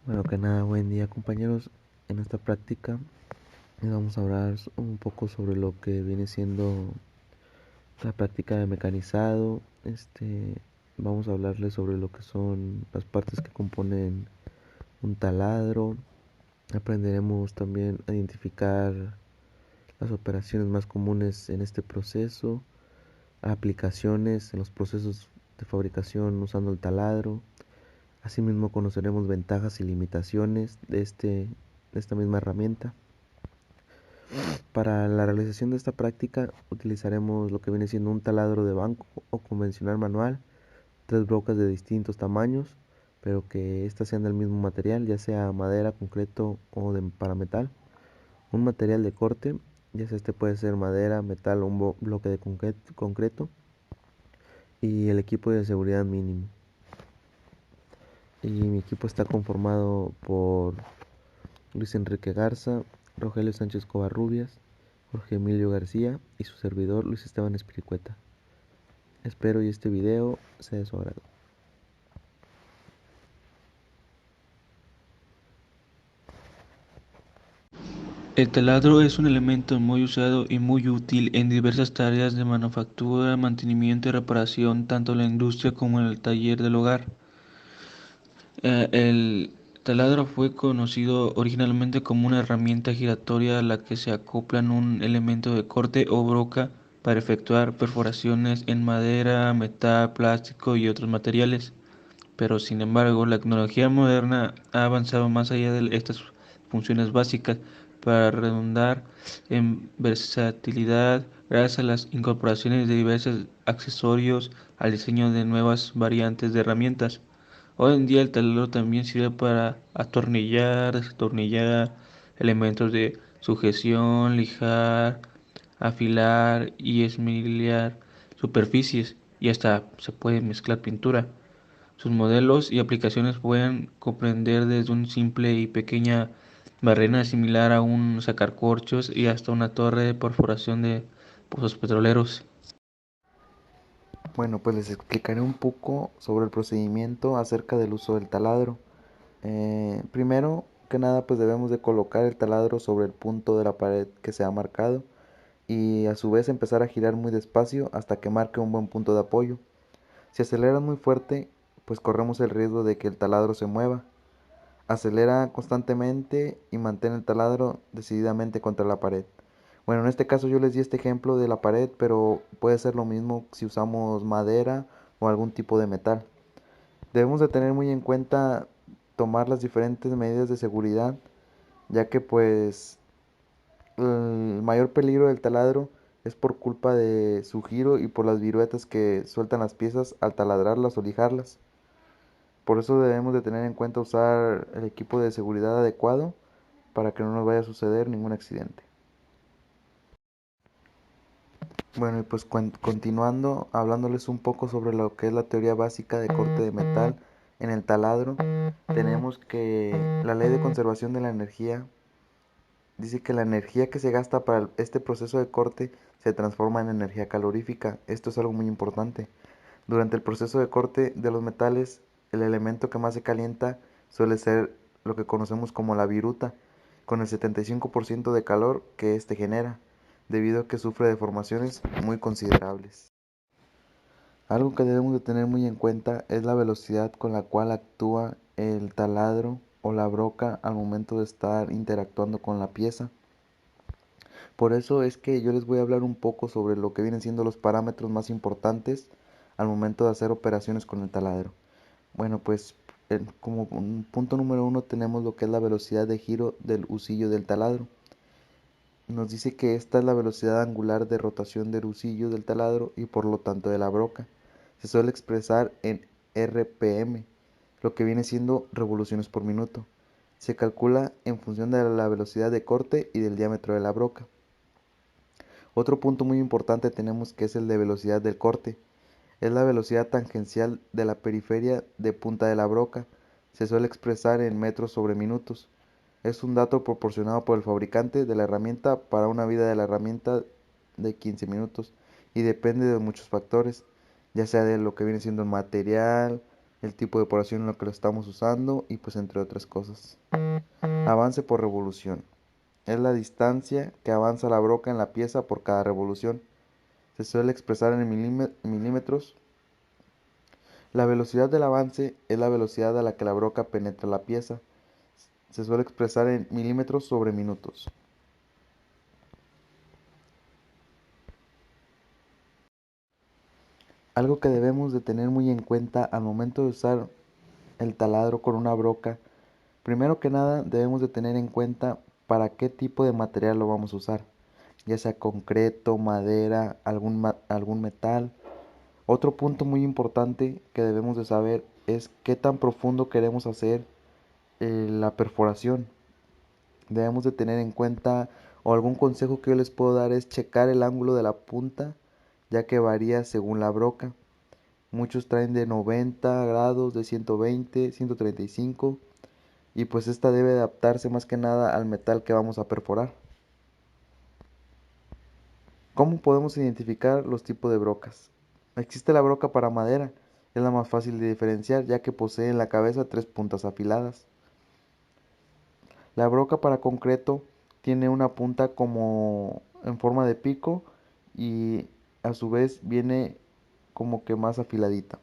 Bueno, que nada, buen día compañeros. En esta práctica les vamos a hablar un poco sobre lo que viene siendo la práctica de mecanizado. Vamos a hablarles sobre lo que son las partes que componen un taladro. Aprenderemos también a identificar las operaciones más comunes en este proceso, aplicaciones en los procesos de fabricación usando el taladro. Asimismo conoceremos ventajas y limitaciones de esta misma herramienta. Para la realización de esta práctica utilizaremos lo que viene siendo un taladro de banco o convencional manual, tres brocas de distintos tamaños, pero que éstas sean del mismo material, ya sea madera, concreto o de parametal. Un material de corte, ya sea este puede ser madera, metal o un bloque de concreto. Y el equipo de seguridad mínimo. Y mi equipo está conformado por Luis Enrique Garza, Rogelio Sánchez Covarrubias, Jorge Emilio García y su servidor Luis Esteban Espiricueta. Espero y este video sea de su agrado. El taladro es un elemento muy usado y muy útil en diversas tareas de manufactura, mantenimiento y reparación, tanto en la industria como en el taller del hogar. El taladro fue conocido originalmente como una herramienta giratoria a la que se acoplan un elemento de corte o broca para efectuar perforaciones en madera, metal, plástico y otros materiales. Pero sin embargo, la tecnología moderna ha avanzado más allá de estas funciones básicas para redundar en versatilidad gracias a las incorporaciones de diversos accesorios al diseño de nuevas variantes de herramientas. Hoy en día el taladro también sirve para atornillar, desatornillar elementos de sujeción, lijar, afilar y esmerilar superficies y hasta se puede mezclar pintura. Sus modelos y aplicaciones pueden comprender desde una simple y pequeña barrena similar a un sacacorchos y hasta una torre de perforación de pozos petroleros. Bueno, pues les explicaré un poco sobre el procedimiento acerca del uso del taladro. Primero que nada, pues debemos de colocar el taladro sobre el punto de la pared que se ha marcado y a su vez empezar a girar muy despacio hasta que marque un buen punto de apoyo. Si aceleras muy fuerte, pues corremos el riesgo de que el taladro se mueva. Acelera constantemente y mantén el taladro decididamente contra la pared. Bueno, en este caso yo les di este ejemplo de la pared, pero puede ser lo mismo si usamos madera o algún tipo de metal. Debemos de tener muy en cuenta tomar las diferentes medidas de seguridad, ya que pues el mayor peligro del taladro es por culpa de su giro y por las viruetas que sueltan las piezas al taladrarlas o lijarlas. Por eso debemos de tener en cuenta usar el equipo de seguridad adecuado para que no nos vaya a suceder ningún accidente. Bueno, y pues continuando hablándoles un poco sobre lo que es la teoría básica de corte de metal en el taladro, tenemos que la ley de conservación de la energía dice que la energía que se gasta para este proceso de corte se transforma en energía calorífica. Esto es algo muy importante. Durante el proceso de corte de los metales, el elemento que más se calienta suele ser lo que conocemos como la viruta, con el 75% de calor que éste genera, debido a que sufre deformaciones muy considerables. Algo que debemos de tener muy en cuenta es la velocidad con la cual actúa el taladro o la broca al momento de estar interactuando con la pieza. Por eso es que yo les voy a hablar un poco sobre lo que vienen siendo los parámetros más importantes al momento de hacer operaciones con el taladro. Bueno, pues como un punto número uno tenemos lo que es la velocidad de giro del husillo del taladro. Nos dice que esta es la velocidad angular de rotación del husillo del taladro y por lo tanto de la broca. Se suele expresar en RPM, lo que viene siendo revoluciones por minuto. Se calcula en función de la velocidad de corte y del diámetro de la broca. Otro punto muy importante tenemos que es el de velocidad del corte. Es la velocidad tangencial de la periferia de punta de la broca. Se suele expresar en metros sobre minutos. Es un dato proporcionado por el fabricante de la herramienta para una vida de la herramienta de 15 minutos y depende de muchos factores, ya sea de lo que viene siendo el material, el tipo de población en lo que lo estamos usando y pues entre otras cosas. Avance por revolución. Es la distancia que avanza la broca en la pieza por cada revolución. Se suele expresar en milímetros. La velocidad del avance es la velocidad a la que la broca penetra la pieza. Se suele expresar en milímetros sobre minutos. Algo que debemos de tener muy en cuenta al momento de usar el taladro con una broca, primero que nada debemos de tener en cuenta para qué tipo de material lo vamos a usar, ya sea concreto, madera, algún metal. Otro punto muy importante que debemos de saber es qué tan profundo queremos hacer la perforación. Debemos de tener en cuenta, o algún consejo que yo les puedo dar es checar el ángulo de la punta, ya que varía según la broca. Muchos traen de 90 grados, de 120, 135, y pues esta debe adaptarse más que nada al metal que vamos a perforar. ¿Cómo podemos identificar los tipos de brocas? Existe la broca para madera, es la más fácil de diferenciar ya que posee en la cabeza 3 puntas afiladas. La broca para concreto tiene una punta como en forma de pico y a su vez viene como que más afiladita.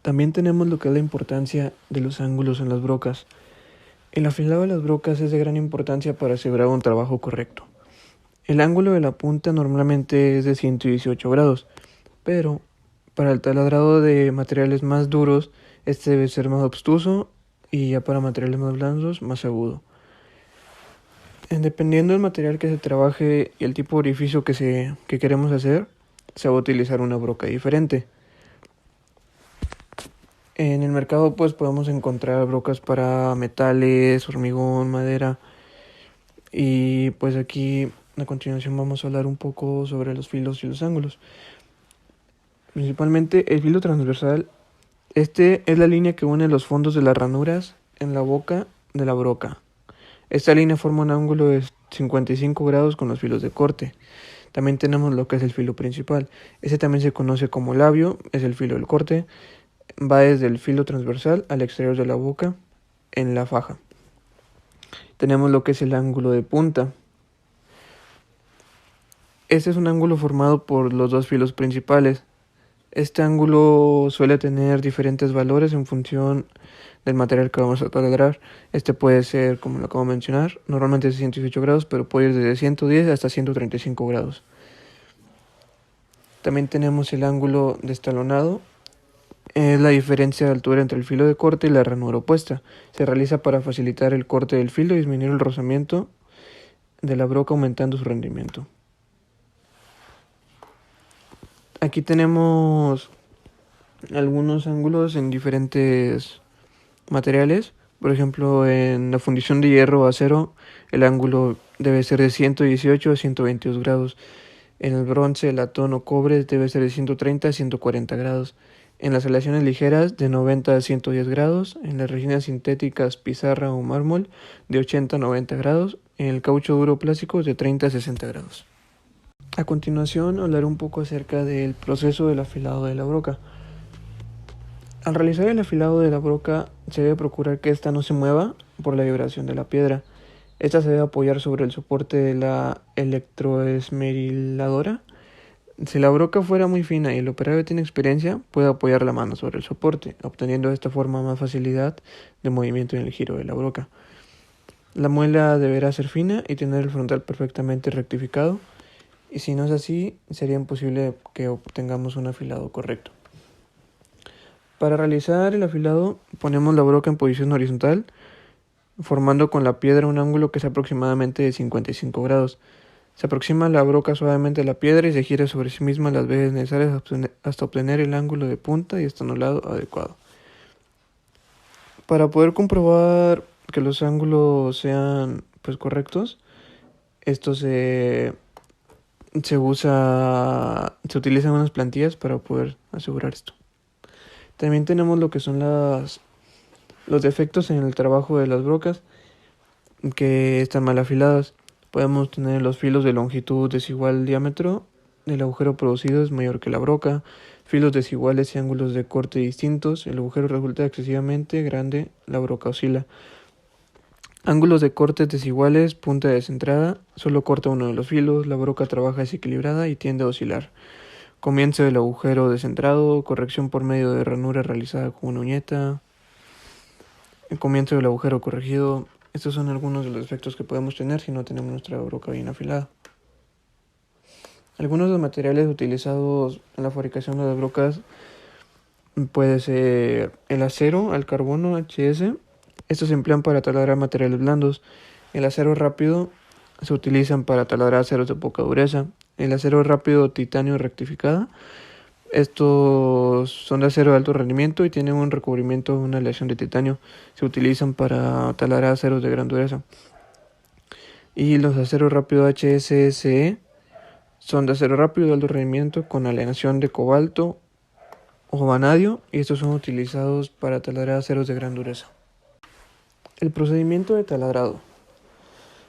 También tenemos lo que es la importancia de los ángulos en las brocas. El afilado de las brocas es de gran importancia para asegurar un trabajo correcto. El ángulo de la punta normalmente es de 118 grados, pero para el taladrado de materiales más duros, este debe ser más obtuso y ya para materiales más blandos, más agudo. Dependiendo del material que se trabaje y el tipo de orificio que queremos hacer, se va a utilizar una broca diferente. En el mercado pues podemos encontrar brocas para metales, hormigón, madera y pues aquí a continuación vamos a hablar un poco sobre los filos y los ángulos. Principalmente el filo transversal, este es la línea que une los fondos de las ranuras en la boca de la broca. Esta línea forma un ángulo de 55 grados con los filos de corte. También tenemos lo que es el filo principal. Este también se conoce como labio, es el filo del corte. Va desde el filo transversal al exterior de la boca en la faja. Tenemos lo que es el ángulo de punta. Este es un ángulo formado por los dos filos principales. Este ángulo suele tener diferentes valores en función del material que vamos a taladrar. Este puede ser, como lo acabo de mencionar, normalmente es de 118 grados, pero puede ir desde 110 hasta 135 grados. También tenemos el ángulo destalonado. Es la diferencia de altura entre el filo de corte y la ranura opuesta. Se realiza para facilitar el corte del filo y disminuir el rozamiento de la broca, aumentando su rendimiento. Aquí tenemos algunos ángulos en diferentes materiales. Por ejemplo, en la fundición de hierro o acero, el ángulo debe ser de 118 a 122 grados. En el bronce, latón o cobre debe ser de 130 a 140 grados. En las aleaciones ligeras, de 90 a 110 grados. En las resinas sintéticas, pizarra o mármol, de 80 a 90 grados. En el caucho duro plástico, de 30 a 60 grados. A continuación, hablaré un poco acerca del proceso del afilado de la broca. Al realizar el afilado de la broca, se debe procurar que ésta no se mueva por la vibración de la piedra. Esta se debe apoyar sobre el soporte de la electroesmeriladora. Si la broca fuera muy fina y el operario tiene experiencia, puede apoyar la mano sobre el soporte, obteniendo de esta forma más facilidad de movimiento en el giro de la broca. La muela deberá ser fina y tener el frontal perfectamente rectificado, y si no es así, sería imposible que obtengamos un afilado correcto. Para realizar el afilado, ponemos la broca en posición horizontal, formando con la piedra un ángulo que es aproximadamente de 55 grados. Se aproxima la broca suavemente a la piedra y se gira sobre sí misma las veces necesarias hasta obtener el ángulo de punta y estanolado adecuado. Para poder comprobar que los ángulos sean correctos, esto se utilizan unas plantillas para poder asegurar esto. También tenemos lo que son los defectos en el trabajo de las brocas que están mal afiladas. Podemos tener los filos de longitud desigual al diámetro del agujero producido es mayor que la broca, filos desiguales y ángulos de corte distintos, el agujero resulta excesivamente grande, la broca oscila. Ángulos de cortes desiguales, punta descentrada, solo corta uno de los filos, la broca trabaja desequilibrada y tiende a oscilar. Comienzo del agujero descentrado, corrección por medio de ranura realizada con una uñeta. El comienzo del agujero corregido. Estos son algunos de los efectos que podemos tener si no tenemos nuestra broca bien afilada. Algunos de los materiales utilizados en la fabricación de las brocas puede ser el acero, el carbono, HS. Estos se emplean para taladrar materiales blandos. El acero rápido se utilizan para taladrar aceros de poca dureza. El acero rápido titanio rectificada. Estos son de acero de alto rendimiento y tienen un recubrimiento, una aleación de titanio. Se utilizan para taladrar aceros de gran dureza. Y los aceros rápido HSSE son de acero rápido de alto rendimiento con aleación de cobalto o vanadio, y estos son utilizados para taladrar aceros de gran dureza. El procedimiento de taladrado.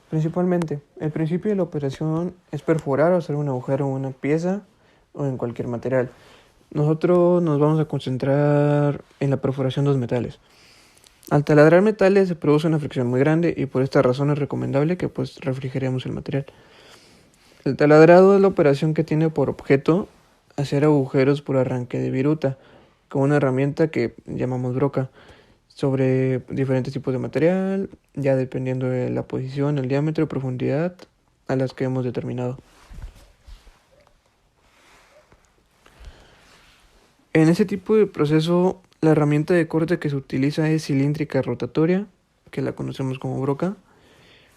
Principalmente, el principio de la operación es perforar o hacer un agujero en una pieza o en cualquier material. Nosotros nos vamos a concentrar en la perforación de los metales. Al taladrar metales se produce una fricción muy grande y por esta razón es recomendable que refrigeremos el material. El taladrado es la operación que tiene por objeto hacer agujeros por arranque de viruta con una herramienta que llamamos broca sobre diferentes tipos de material, ya dependiendo de la posición, el diámetro y profundidad a las que hemos determinado. En ese tipo de proceso, la herramienta de corte que se utiliza es cilíndrica rotatoria, que la conocemos como broca.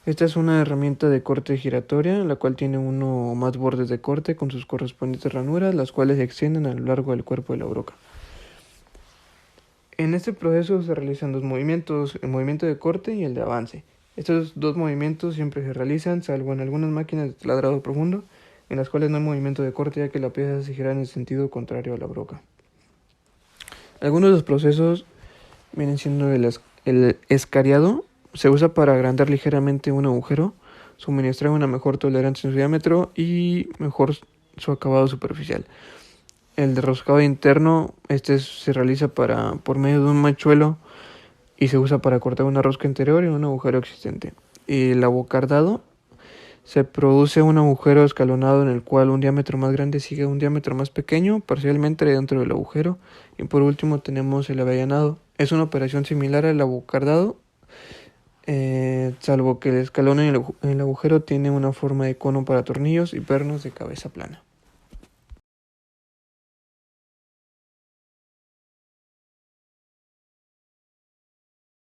Esta es una herramienta de corte giratoria, la cual tiene uno o más bordes de corte con sus correspondientes ranuras, las cuales se extienden a lo largo del cuerpo de la broca. En este proceso se realizan dos movimientos, el movimiento de corte y el de avance. Estos dos movimientos siempre se realizan, salvo en algunas máquinas de taladrado profundo, en las cuales no hay movimiento de corte ya que la pieza se gira en el sentido contrario a la broca. Algunos de los procesos vienen siendo el escariado. Se usa para agrandar ligeramente un agujero, suministrar una mejor tolerancia en su diámetro y mejor su acabado superficial. El derroscado interno, se realiza por medio de un machuelo y se usa para cortar una rosca interior y un agujero existente. Y el abocardado, se produce un agujero escalonado en el cual un diámetro más grande sigue a un diámetro más pequeño, parcialmente dentro del agujero. Y por último tenemos el avellanado. Es una operación similar al abocardado, salvo que el escalón en el agujero tiene una forma de cono para tornillos y pernos de cabeza plana.